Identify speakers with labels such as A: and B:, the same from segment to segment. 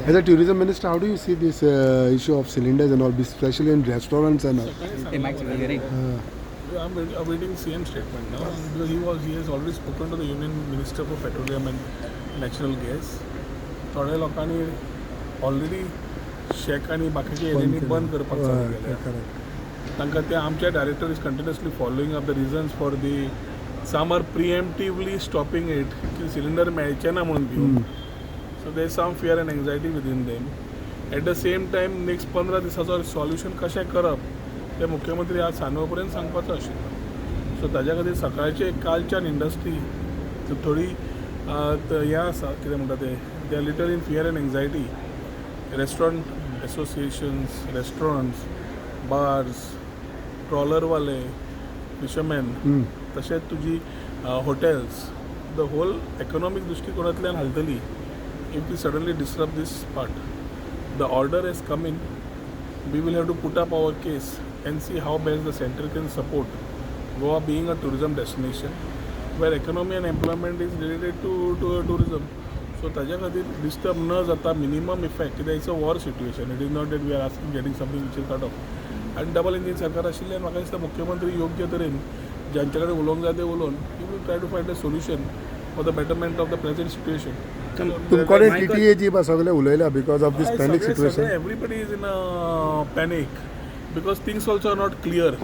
A: As a tourism minister, how do you see this issue of cylinders and all, especially in restaurants and all?
B: I'm awaiting CM statement now because he has already spoken to the Union Minister for Petroleum and Natural Gas. थोड्या लोकांनी already शेक आणि बाकीचे एरियांनी बंद करपाक चालू केल्या. तांकां ते आमचे director is continuously following up the reasons for the some are preemptively stopping it की सिलिंडर मेळचे ना म्हणून घेवन. So they some fear and anxiety within them. At the same time next 15 दिसाचो सोल्युशन कशें करप ते मुख्यमंत्री आज सांजवेळ पर्यंत सांगपाचो आशिल्लो. सो ताज्या खातीर सकाळचे कालच्यान इंडस्ट्री थोडी हें आसा कितें म्हणटा ते they are little in fear and anxiety. Restaurant associations, restaurants, bars, ट्रॉलरवाले, फिशरमॅन, तशेंच तुजी हॉटेल्स, द होल इकॉनॉमिक दृश्टिकोनांतल्यान हालतली if we suddenly disturb this part. The order has come in. We will have to put up our case and see how best the center can support Goa being a tourism destination where economy and employment is related to tourism. So ताज्या खातीर disturb न जाता minimum effect कित्याक it's a war situation. It is not that we are asking getting something which is cut off. आनी double engine सरकार आशिल्ल्यान म्हाका दिसता मुख्यमंत्री योग्य तरेन ज्यांचे कडेन उलोवंक जाय ते उलोवन he will try to find a solution for the betterment of the present situation.
A: तुमकडे TTA जी सगळे उलयल्या because of this panic situation.
B: Everybody is in a panic because things also are not clear.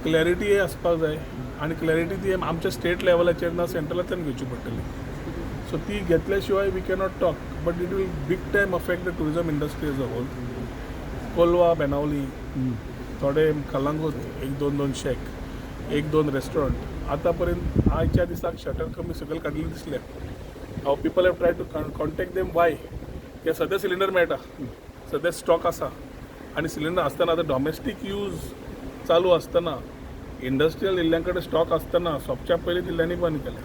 B: Clarity हे आसपाक जाय आनी clarity ती आमच्या स्टेट लेवलाचेर ना सेंट्रलांतल्यान घेवची पडटली. सो ती घेतल्या शिवाय we cannot talk. But it will big time affect the tourism industry as a whole. Colva, Benaulim, थोडे कलांगूट 1-2 शेक, 1-2 रेस्टॉरंट आतां पर्यंत आयच्या दिसाक शटर कमी सकयल काडिल्ले दिसले. हांव people have try to contact them why की सद्या सिलिंडर मेळटा, सद्या स्टॉक आसा आणि सिलिंडर आसतना आतां डॉमेस्टीक यूज चालू आसतना इंडस्ट्रियल दिल्ल्यां कडेन स्टॉक आसतना सोंपच्या पयलीं दिल्ल्यांनी बंद केल्या.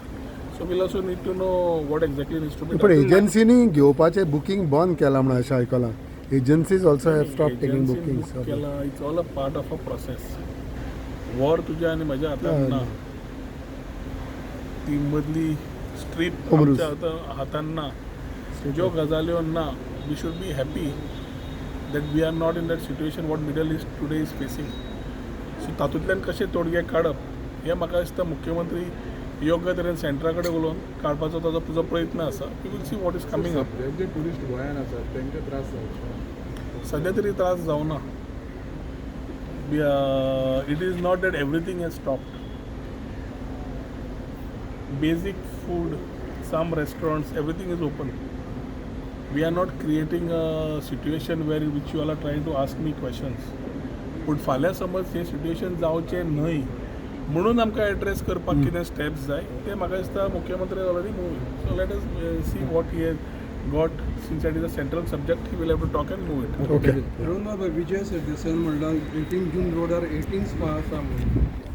B: So will also need to know what exactly needs to be.
A: पण एजन्सीनी घेवपाचे बुकींग बंद केला म्हणून अशें आयकलां. Agencies also have stop taking bookings.
B: केला it's all a part of a process. वॉर तुज्या आनी म्हज्या हातांत ना. ती मदली स्ट्रीप आमच्या हातांत ना. ज्यो गजाल्यो ना we should be happy that we are not in that situation what Middle East today is facing. So तातूंतल्यान कशें तोडगे काडप हें म्हाका दिसता मुख्यमंत्री योग्य तरेन सेंटरा कडेन उलोवन काडपाचो तुजो प्रयत्न आसा. We will see what is coming up.
C: जे टुरिस्ट गोंयान आसात तांकां त्रास जावचे
B: सद्या तरी त्रास जावना. It is not that everything has stopped. Basic food, some restaurants, everything is open. We are not creating a situation where which you all are trying to ask me questions. पूण फाल्यां समज हें सिट्युएशन जावचें न्हय म्हणून आमकां address करपाक कितें स्टेप्स जाय ते म्हाका दिसता मुख्यमंत्री already move. So let us see what he has got since it is a central subject he will have to talk and move it.
A: Okay.
D: Arun Baba Vijay सरदेसाईन म्हणला 18 जून रोडार 18 स्पा आसा म्हणून